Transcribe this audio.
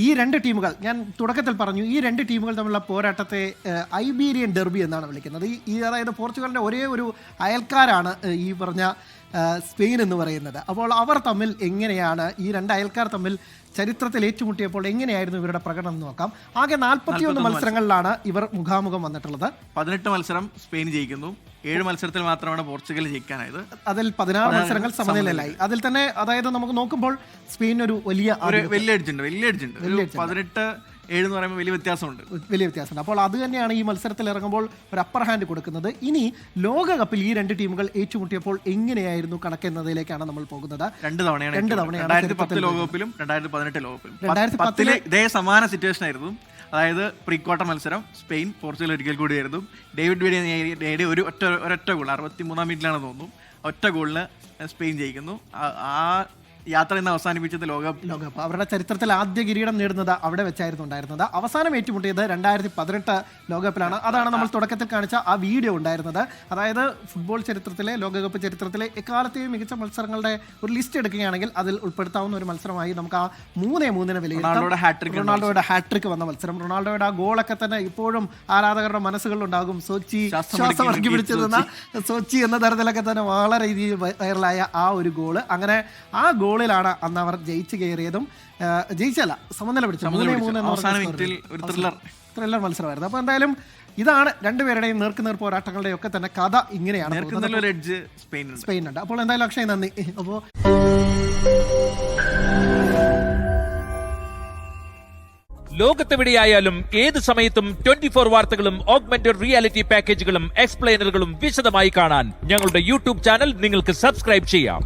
ഈ രണ്ട് ടീമുകൾ ഞാൻ തുടക്കത്തിൽ പറഞ്ഞു, ഈ രണ്ട് ടീമുകൾ തമ്മിലുള്ള പോരാട്ടത്തെ ഐബീരിയൻ ഡെർബി എന്നാണ് വിളിക്കുന്നത്. ഈ അതായത് പോർച്ചുഗലിൻ്റെ ഒരേ ഒരു അയൽക്കാരാണ് ഈ പറഞ്ഞ സ്പെയിൻ എന്ന് പറയുന്നത്. അപ്പോൾ അവർ തമ്മിൽ എങ്ങനെയാണ്, ഈ രണ്ട് അയൽക്കാർ തമ്മിൽ ചരിത്രത്തിൽ ഏറ്റുമുട്ടിയപ്പോൾ എങ്ങനെയായിരുന്നു ഇവരുടെ പ്രകടനം എന്ന് നോക്കാം. ആകെ 41 മത്സരങ്ങളിലാണ് ഇവർ മുഖാമുഖം വന്നിട്ടുള്ളത്. 18 മത്സരം സ്പെയിൻ ജയിക്കുന്നു, 7 മത്സരത്തിൽ മാത്രമാണ് പോർച്ചുഗൽ ജയിക്കാനായത്. അതിൽ 16 മത്സരങ്ങൾ സമനിലയിലായി. അതിൽ തന്നെ അതായത് നമുക്ക് നോക്കുമ്പോൾ സ്പെയിൻ ഒരു വലിയ എഡ്ജ് ഉണ്ട്. 18-7 എന്ന് പറയുമ്പോൾ വലിയ വ്യത്യാസമുണ്ട്. അപ്പോൾ അത് തന്നെയാണ് ഈ മത്സരത്തിൽ ഇറങ്ങുമ്പോൾ ഒരു അപ്പർ ഹാൻഡ് കൊടുക്കുന്നത്. ഇനി ലോകകപ്പിൽ ഈ രണ്ട് ടീമുകൾ ഏറ്റുമുട്ടിയപ്പോൾ എങ്ങനെയായിരുന്നു കണക്കെന്നതിലേക്കാണ് നമ്മൾ പോകുന്നത്. രണ്ട് തവണയാണ് 2010 ലോകകപ്പിലും 2018 ലോകകപ്പിലും. 2010 ഇതേ സമാന സിറ്റുവേഷൻ ആയിരുന്നു. അതായത് പ്രീ ക്വാർട്ടർ മത്സരം സ്പെയിൻ പോർച്ചുഗൽ ഒരിക്കൽ കൂടിയായിരുന്നു. ഡേവിഡ് വീഡിയ നേടിയ ഒരൊറ്റ ഗോൾ 63-ാം മിനിറ്റിലാണെന്ന് തോന്നുന്നു. ഒറ്റ ഗോളിന് സ്പെയിൻ ജയിക്കുന്നു. ആ യാത്ര ഇന്ന് അവസാനിപ്പിച്ചത് ലോകകപ്പ്. അവരുടെ ചരിത്രത്തിൽ ആദ്യ കിരീടം നേടുന്നത് അവിടെ വെച്ചായിരുന്നു ഉണ്ടായിരുന്നത്. അവസാനം ഏറ്റുമുട്ടിയത് 2018 ലോകകപ്പിലാണ്. അതാണ് നമ്മൾ തുടക്കത്തിൽ കാണിച്ച ആ വീഡിയോ ഉണ്ടായിരുന്നത്. അതായത് ഫുട്ബോൾ ചരിത്രത്തിലെ, ലോകകപ്പ് ചരിത്രത്തിലെ എക്കാലത്തെയും മികച്ച മത്സരങ്ങളുടെ ഒരു ലിസ്റ്റ് എടുക്കുകയാണെങ്കിൽ അതിൽ ഉൾപ്പെടുത്താവുന്ന ഒരു മത്സരമായി നമുക്ക് ആ 3-3 വിലയിരുത്താം. റൊണാൾഡോയുടെ ഹാട്രിക് വന്ന മത്സരം, റൊണാൾഡോയുടെ ആ ഗോളൊക്കെ തന്നെ ഇപ്പോഴും ആരാധകരുടെ മനസ്സുകളിലുണ്ടാകും. ശ്വാസം ഇറക്കി പിടിച്ചിരുന്ന സോച്ചി എന്ന തരത്തിലൊക്കെ തന്നെ വളരെ രീതിയിൽ വൈറലായ ആ ഒരു ഗോള്. അങ്ങനെ ആ ഗോളിലാണ് അന്ന് അവർ ജയിച്ചു കയറിയതും, ജയിച്ചല്ല സമനില പിടിച്ചത്. 3-3 ത്രില്ലർ മത്സരമായിരുന്നു. അപ്പോൾ എന്തായാലും ഇതാണ് രണ്ടുപേരുടെയും നേർക്കുനേർ പോരാട്ടങ്ങളുടെ ഒക്കെ തന്നെ കഥ ഇങ്ങനെയാണ്. സ്പെയിൻ ഉണ്ട്. അപ്പോൾ എന്തായാലും അക്ഷയ് നന്ദി. അപ്പോൾ ലോകത്തെവിടെയായാലും ഏത് സമയത്തും 24 വാർത്തകളും ഓഗ്മെന്റഡ് റിയാലിറ്റി പാക്കേജുകളും എക്സ്പ്ലെയിനറുകളും വിശദമായി കാണാൻ ഞങ്ങളുടെ യൂട്യൂബ് ചാനൽ നിങ്ങൾക്ക് സബ്സ്ക്രൈബ് ചെയ്യാം.